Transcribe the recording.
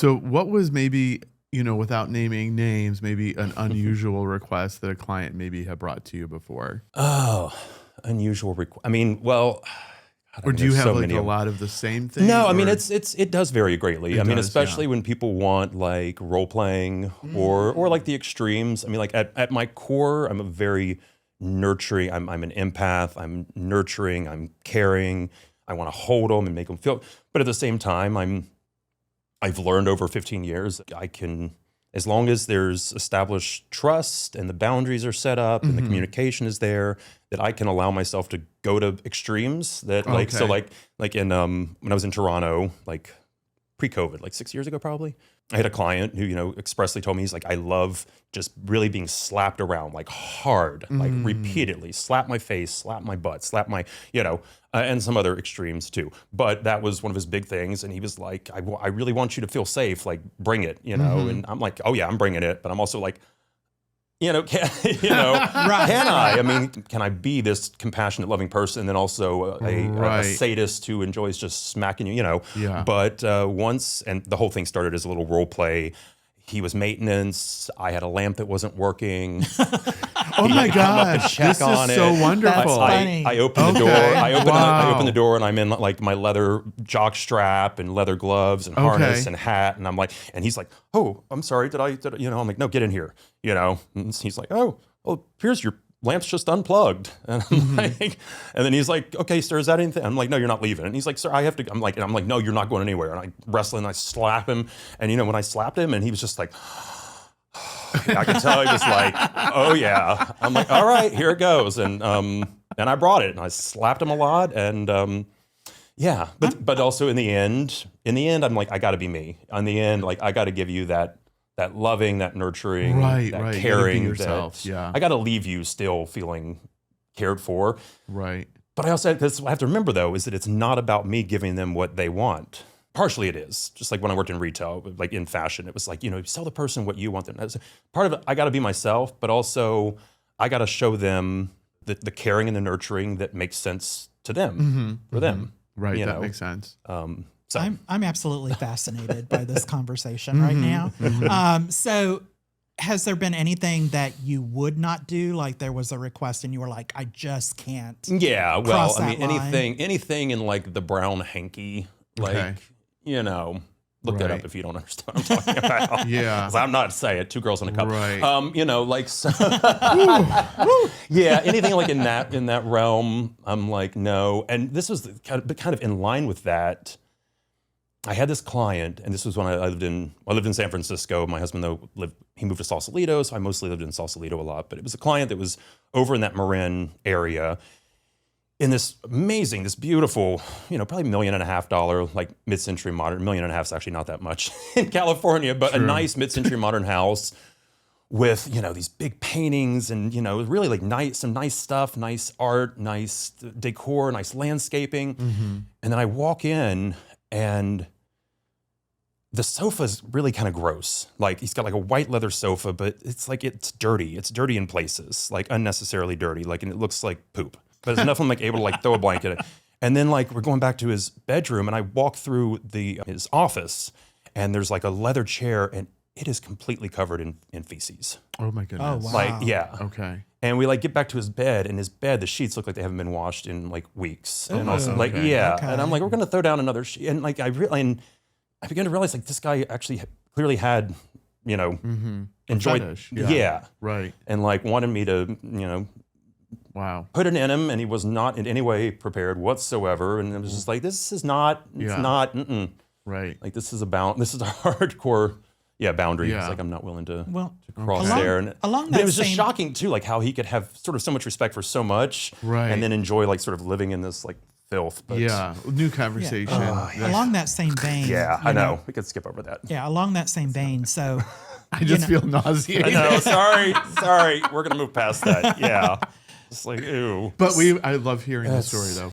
So what was maybe, without naming names, maybe an unusual request that a client maybe had brought to you before? Oh, unusual request. I mean, well, God, Or do you there's have so like many a of them. lot of the same thing? No, I mean, or- it does vary greatly. It I mean, does, especially yeah. when people want like role playing or like the extremes. I mean, like at my core, I'm a very nurturing. I'm an empath. I'm nurturing. I'm caring. I want to hold them and make them feel. But at the same time, I've learned over 15 years I can, as long as there's established trust and the boundaries are set up and the communication is there, that I can allow myself to go to extremes. That like so Okay. like in when I was in Toronto, like pre-COVID, like 6 years ago probably, I had a client who expressly told me, he's like, I love just really being slapped around like hard, like repeatedly, slap my face, slap my butt, slap my and some other extremes too. But that was one of his big things, and he was like, I really want you to feel safe, like bring it, and I'm like, oh yeah, I'm bringing it, but I'm also like, can I? I mean, can I be this compassionate, loving person, and then also a sadist who enjoys just smacking you? Yeah. But once, and the whole thing started as a little role play. He was maintenance. I had a lamp that wasn't working. Oh my gosh, check this on is so it. wonderful. That's funny. I opened the door. Okay. I Wow. opened the door, and I'm in like my leather jock strap and leather gloves and harness and hat, and I'm like, and he's like, oh, I'm sorry, did I? I'm like, no, get in here, And he's like, oh, here's your lamp's just unplugged, and I'm like, and then he's like, okay, sir, is that anything? I'm like, no, you're not leaving. And he's like, sir, I have to. I'm like, no, you're not going anywhere. And I wrestle and I slap him, and when I slapped him, and he was just like. I could tell he was like, oh yeah. I'm like, all right, here it goes. And I brought it and I slapped him a lot. And yeah, but also in the end, I'm like, I gotta be me. In the end, like I gotta give you that loving, that nurturing, Right, that right. You gotta be caring. yourself, yeah. I gotta leave you still feeling cared for. Right. But I also, because I have to remember though, is that it's not about me giving them what they want. Partially it is. Just like when I worked in retail, like in fashion, it was like, sell the person what you want them. Part of it, I got to be myself, but also I got to show them the caring and the nurturing that makes sense to them, for them. Right, that makes sense. So I'm absolutely fascinated by this conversation right now. So has there been anything that you would not do? Like there was a request and you were like, I just can't. yeah, well, cross I mean, that line. anything in like the brown hanky, like, Okay. look that Right. up if you don't understand what I'm talking about. Yeah. 'Cause I'm not saying it, 2 girls in a cup. Right. Like so, yeah, anything like in that realm, I'm like, no. And this was kind of in line with that. I had this client, and this was when I lived in San Francisco. My husband though he moved to Sausalito, so I mostly lived in Sausalito a lot. But it was a client that was over in that Marin area, in this beautiful, probably $1.5 million, like mid-century modern. $1.5 million is actually not that much in California, but a nice mid-century modern house with these big paintings and really like some nice stuff, nice art, nice decor, nice landscaping. And then I walk in and the sofa's really kind of gross. Like he's got like a white leather sofa, but it's like it's dirty. It's dirty in places, like unnecessarily dirty. Like, and it looks like poop. But there's enough I'm like able to like throw a blanket in. And then like we're going back to his bedroom, and I walk through his office, and there's like a leather chair, and it is completely covered in feces. Oh my goodness. Oh, wow. Like, yeah. Okay. And we like get back to his bed, and the sheets look like they haven't been washed in like weeks. And also like, okay. yeah. Okay. And I'm like, we're gonna throw down another sheet. And like I began to realize like this guy actually clearly had, enjoyed, fetish, yeah. Right. And like wanted me to, Wow. put it in him, and he was not in any way prepared whatsoever. And it was just like, this is not, it's not, Right. like this is a hardcore, boundary. Yeah. It's like I'm not willing to Well, cross along- there. And along but that it was just same- shocking too, like how he could have sort of so much respect for so much, Right. and then enjoy like sort of living in this like filth. But Yeah. New conversation. along that same vein. yeah, I you know. We could skip over that. Yeah, along that same vein. So I just feel nauseated. I know. Sorry. We're gonna move past that. Yeah. It's like, ew. But I love hearing the story though.